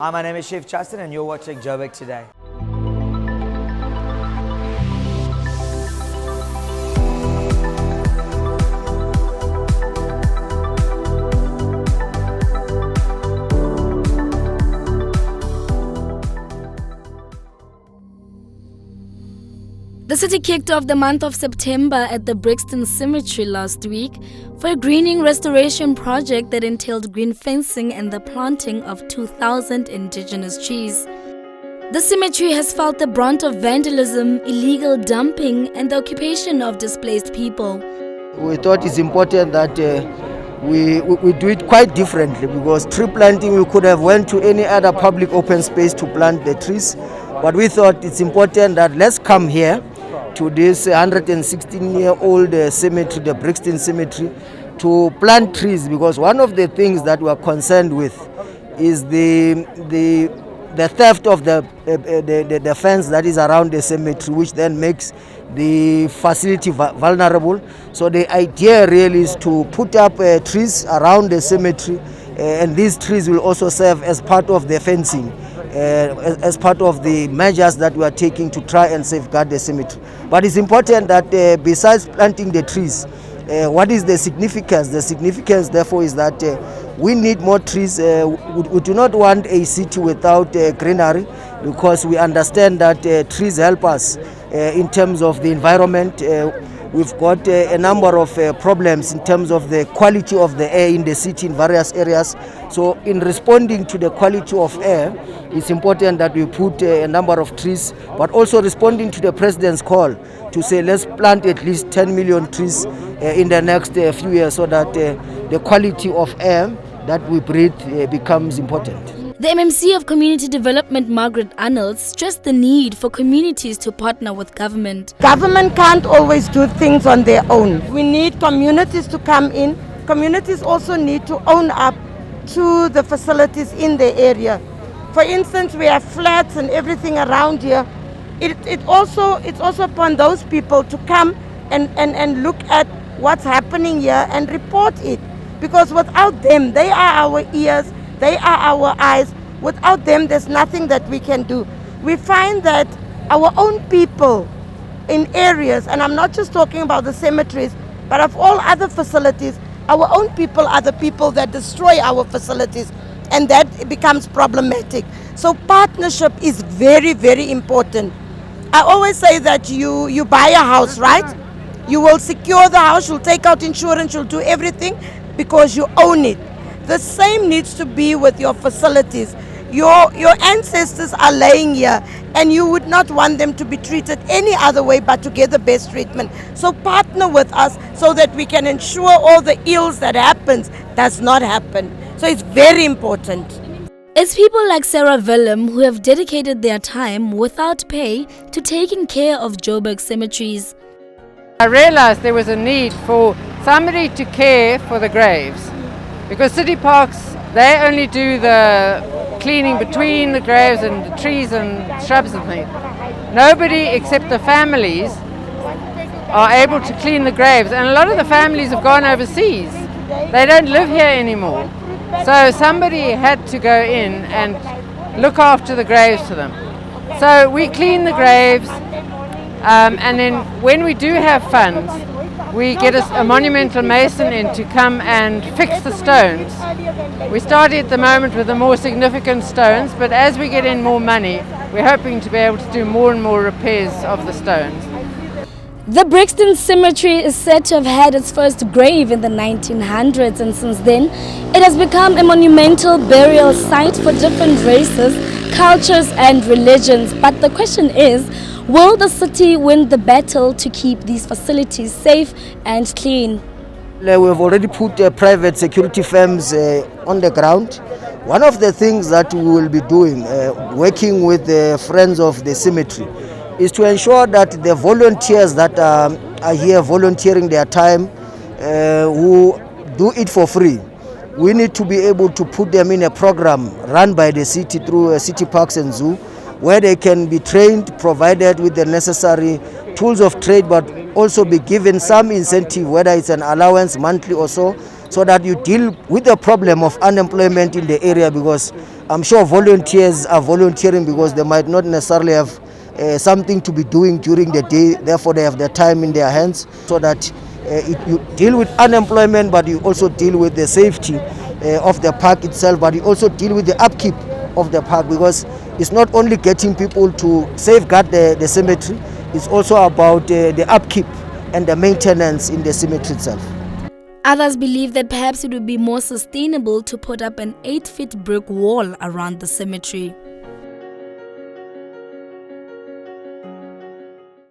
Hi, my name is Chef Justin and you're watching Joburg Today. The city kicked off the month of September at the Brixton Cemetery last week for a greening restoration project that entailed green fencing and the planting of 2,000 indigenous trees. The cemetery has felt the brunt of vandalism, illegal dumping, and the occupation of displaced people. We thought it's important that we do it quite differently, because tree planting, we could have went to any other public open space to plant the trees, but we thought it's important that let's come here to this 116-year-old cemetery, the Brixton Cemetery, to plant trees, because one of the things that we are concerned with is the theft of the fence that is around the cemetery, which then makes the facility vulnerable. So the idea really is to put up trees around the cemetery, and these trees will also serve as part of the fencing, as part of the measures that we are taking to try and safeguard the cemetery. But it's important that besides planting the trees, what is the significance? The significance, therefore, is that we need more trees. We do not want a city without greenery, because we understand that trees help us in terms of the environment. We've got a number of problems in terms of the quality of the air in the city in various areas. So in responding to the quality of air, it's important that we put a number of trees, but also responding to the President's call to say let's plant at least 10 million trees in the next few years, so that the quality of air that we breathe becomes important. The MMC of Community Development, Margaret Arnold, stressed the need for communities to partner with government. Government can't always do things on their own. We need communities to come in. Communities also need to own up to the facilities in the area. For instance, we have flats and everything around here. It's also upon those people to come and look at what's happening here and report it. Because without them, they are our ears, they are our eyes. Without them, there's nothing that we can do. We find that our own people in areas, and I'm not just talking about the cemeteries, but of all other facilities, our own people are the people that destroy our facilities, and that becomes problematic. So partnership is very, very important. I always say that you buy a house, right? You will secure the house, you'll take out insurance, you'll do everything because you own it. The same needs to be with your facilities. Your ancestors are laying here, and you would not want them to be treated any other way but to get the best treatment. So partner with us so that we can ensure all the ills that happens does not happen. So it's very important. It's people like Sarah Willem who have dedicated their time without pay to taking care of Joburg cemeteries. I realized there was a need for somebody to care for the graves, because city parks, they only do the cleaning between the graves and the trees and shrubs and things. Nobody except the families are able to clean the graves, and a lot of the families have gone overseas. They don't live here anymore. So somebody had to go in and look after the graves for them. So we clean the graves, and then when we do have funds, we get a monumental mason in to come and fix the stones. We started at the moment with the more significant stones, but as we get in more money, we're hoping to be able to do more and more repairs of the stones. The Brixton Cemetery is said to have had its first grave in the 1900s, and since then, it has become a monumental burial site for different races, cultures and religions. But the question is, will the city win the battle to keep these facilities safe and clean? We have already put private security firms on the ground. One of the things that we will be doing, working with the friends of the cemetery, is to ensure that the volunteers that are here volunteering their time, who do it for free, we need to be able to put them in a program run by the city through City Parks and Zoo, where they can be trained, provided with the necessary tools of trade, but also be given some incentive, whether it's an allowance monthly or so so that you deal with the problem of unemployment in the area, because I'm sure volunteers are volunteering because they might not necessarily have something to be doing during the day, therefore they have their time in their hands, so that you deal with unemployment, but you also deal with the safety of the park itself, but you also deal with the upkeep of the park, because it's not only getting people to safeguard the cemetery, it's also about the upkeep and the maintenance in the cemetery itself. Others believe that perhaps it would be more sustainable to put up an 8-foot brick wall around the cemetery.